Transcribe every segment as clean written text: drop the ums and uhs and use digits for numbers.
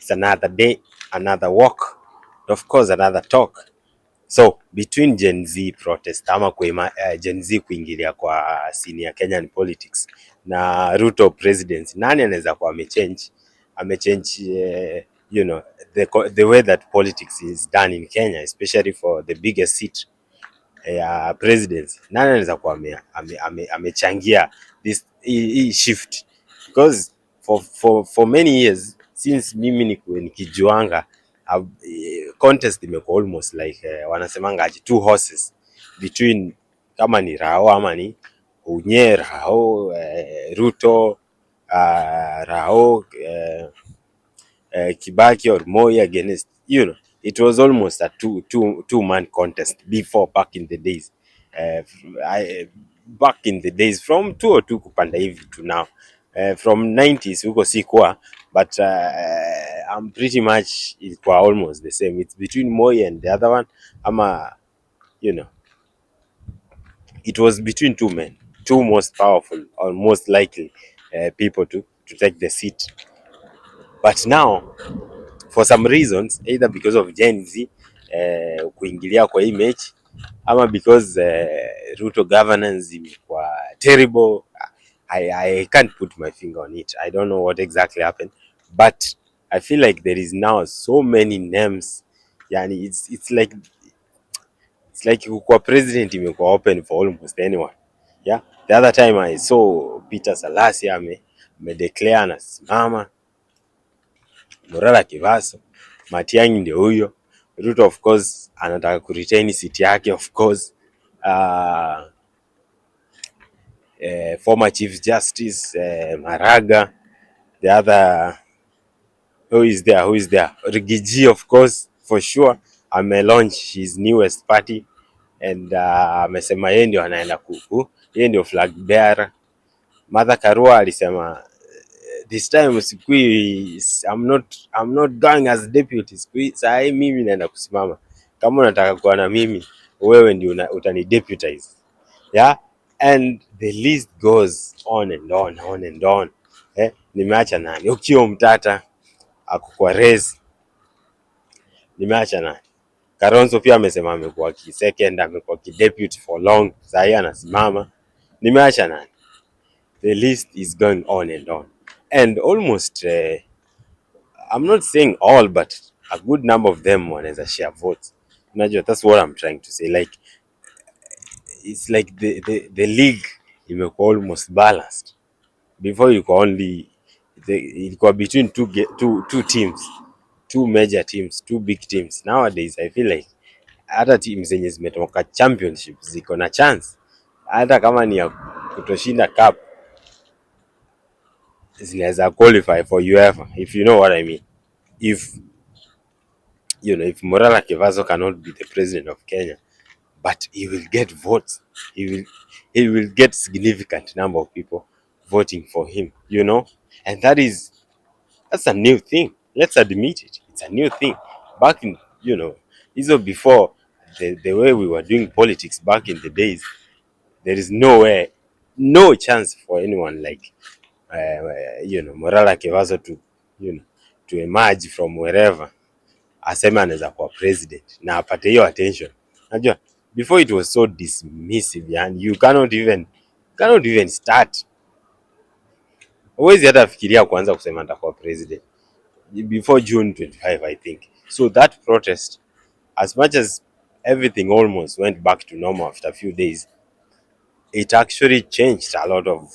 It's another day, another walk, of course another talk. So between Gen Z protest ama Gen Z kuingilia kwa senior Kenyan politics na Ruto presidency, nani anaweza kuwa amechange you know the way that politics is done in Kenya, especially for the biggest seat ya presidency. Nani anaweza kuwa amechangia hii shift, because for many years since mimi nikijuanga contest imekuwa almost like wanasemanga aje two horses between, kama ni Rao ama ni Rao Ruto, Rao Kibaki or Moi against, it was almost a two man contest before, back in the days. Back in the days from 202 kupanda hivi to now, from 90s huko sikuwa, but I'm pretty much ilikuwa almost the same. It's between Moi and the other one, ama it was between two men, two most powerful or most likely people to take the seat. But now for some reasons, either because of Gen Z kuingilia kwa hii mechi, ama because Ruto governance imekuwa terrible. I can't put my finger on it. I don't know what exactly happened, but I feel like there is now so many names. Yani it's like kwa president imekuwa open for almost anyone. Yeah, the other time I saw Peter Salasya ame declare anasimama, Murara Kivaso, Matiang'i ndio huyo. Ruto of course anataka kuretain seat yake, of course. Former Chief Justice Maraga, the other, who is there? Rigiji, of course, for sure, launch his newest party, and amesema yeye ndio anaenda yeye ndio flag bearer. Martha Karua alisema this time sikui, I'm not going as deputy, sikui saa hii mimi naenda kusimama, kama unataka kuwa na mimi wewe ndio utani deputize. Yeah, and the list goes on and on. Nimeacha nani? Ukio Mtata ako kwa race, nimeacha nani? Kalonzo pia amesema amekuwa second, amekuwa deputy for long, saa hii anasimama, nimeacha nani? The list is going on and almost I'm not saying all, but a good number of them wanaweza share votes. Unajua, that's what I'm trying to say, like it's like the league imekuwa almost balanced. Before ilikuwa between two teams, two major teams, two big teams. Nowadays I feel like hata teams zenye zimetoka championship ziko na chance, hata kama ni ya kutoshinda cup, zinaweza qualify for UEFA, if you know what I mean. If Murara Kivaso cannot be the president of Kenya, but he will get votes, he will get significant number of people voting for him, and that's a new thing. Let's admit it, it's a new thing. Back in hizo before the way we were doing politics back in the days, there is no chance for anyone like Murara Kivaso to emerge from wherever aseme anaweza kuwa president na apate hiyo attention. Najua before it was so dismissive, and you cannot even start. Huwezi hata fikiria kuanza kusema nitakuwa president before June 25, I think. So that protest, as much as everything almost went back to normal after a few days, it actually changed a lot of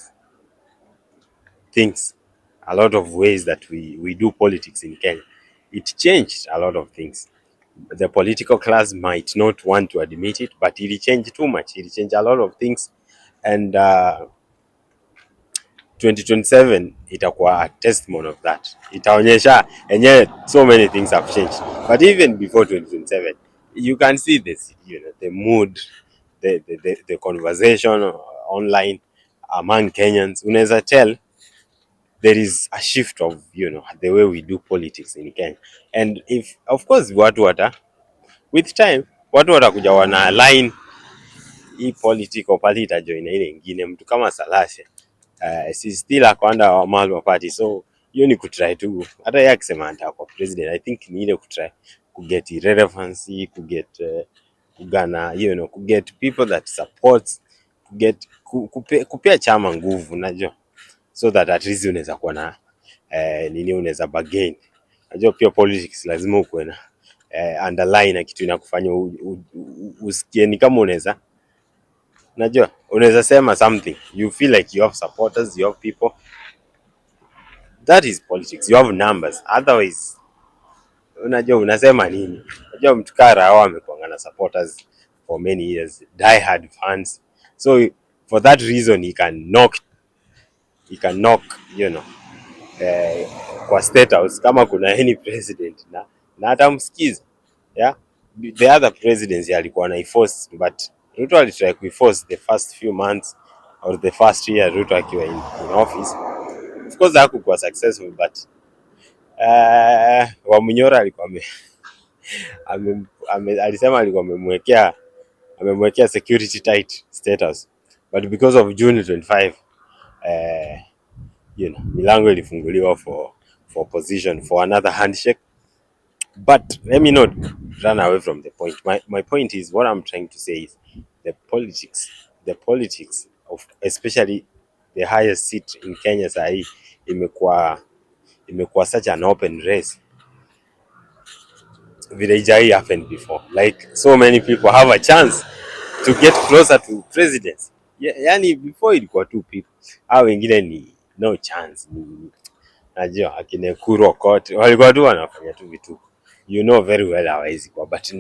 things, a lot of ways that we do politics in Kenya. It changed a lot of things. The political class might not want to admit it, but it changed too much. It changed a lot of things, and 2027 itakuwa a testimony of that. Itaonyesha enyewe so many things have changed. But even before 2027, you can see this, the mood, the conversation online among Kenyans. Unaweza tell there is a shift of the way we do politics in Kenya, and if of course with time watu watakuja wana align hii political party itajoin ile ingine. Mtu kama Salasya si still ako under Wamalwa party, so hiyo ni kutry tu. Hata yeye akisema anataka kuwa president, I think ni ile kutry kuget relevancy, kuget kugana, kuget people that supports, kuget kupea chama nguvu, unajua, so that at least unaweza kuwa na nini, unaweza bargain. Unajua pia politics lazima ukuwe na underline na kitu inakufanya usikie ni kama unaweza, unajua unaweza sema something, you feel like you have supporters, you have people. That is politics, you have numbers, otherwise unajua unasema nini? Unajua mtu kara hao amekuanga na supporters for many years, die hard fans, so for that reason he can knock, kwa state house kama kuna any president na atamsikiza. Yeah, the other presidency alikuwa na enforce, but Ruto alitry ku enforce the first few months or the first year Ruto akiwa in office. Of course hakukuwa successful, but Wamunyora alikuwa alisema alikuwa amemwekea security tight status, but because of June 25 milango ilifunguliwa for opposition for another handshake. But let me not run away from the point. My point is, what I'm trying to say is the politics of especially the highest seat in Kenya sahi imekuwa such an open race. Vile happened before. Like so many people have a chance to get closer to presidents. Yani before ilikuwa two people. Hao wengine ni no chance. Najua akina Kuru Okot walikuwa tu wanafanya tu vitu. You know very well hawezi kwa, but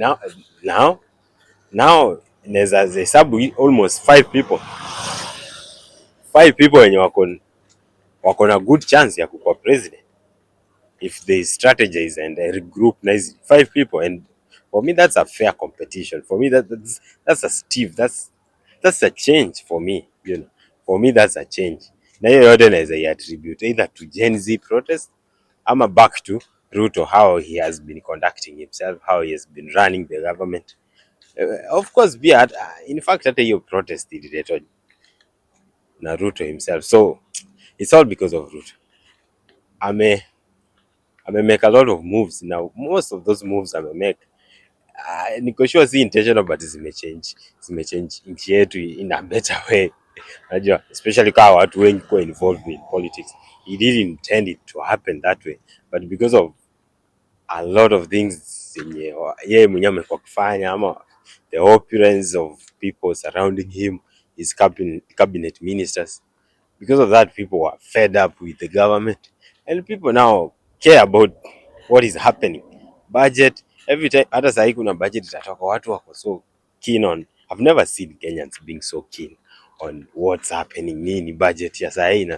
now inaweza hesabu almost five people wenye wako na good chance ya kuwa president if they strategize and regroup nice. Five people, and for me that's a fair competition. For me that's a stiff, that's a change for me, for me that's a change. Na hiyo yote naweza attribute either to Gen Z protest ama back to Ruto, how he has been conducting himself, how he has been running the government. Of course in fact hata hiyo protest ililetwa na Ruto himself, so it's all because of Ruto. Make a lot of moves. Now most of those moves make niko sure si intentional, but zimechange nchi yetu in a better way. Unajua, especially kwa watu wengi kwa involved in politics, he didn't intend it to happen that way, but because of a lot of things yenye yeye mwenyewe amekuwa kufanya, ama the opulence of people surrounding him, his cabinet ministers, because of that people were fed up with the government, and people now care about what is happening. Budget every time, hata sahi kuna budget itatoka, watu wako so keen on. I've never seen Kenyans being so keen on what's happening. Nini budget ya sahi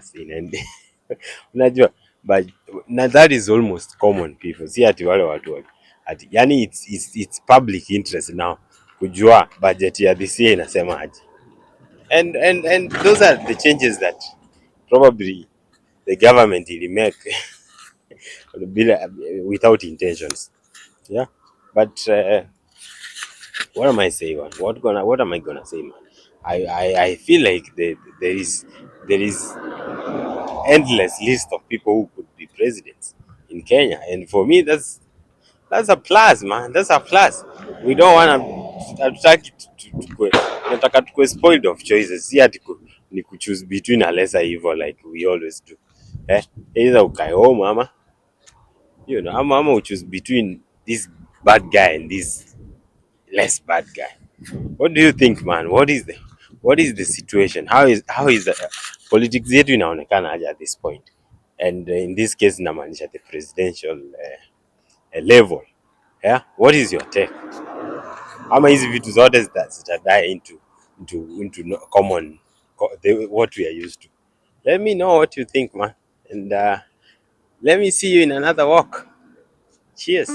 unajua, but na that is almost common people, si ati wale watu ati, yani it's public interest now kujua budget ya this year inasema aje, and those are the changes that probably the government will make without intentions. Yeah, but what am I saying? What am I gonna say, man? I feel like there is endless list of people who could be presidents in Kenya, and for me that's a plus, man. That's a plus. We don't want to nataka tukue spoiled of choices, si ati ni kuchoose between a lesser evil like we always do. Either ukae home ama ama choose between this bad guy and this less bad guy. What do you think, man? What is the situation? How is the politics yetu inaonekana aje at this point? And in this case namaanisha the presidential level. Yeah, what is your take? Ama hizi vitu zote zitadie into common what we are used to. Let me know what you think, man, and let me see you in another walk. Cheers.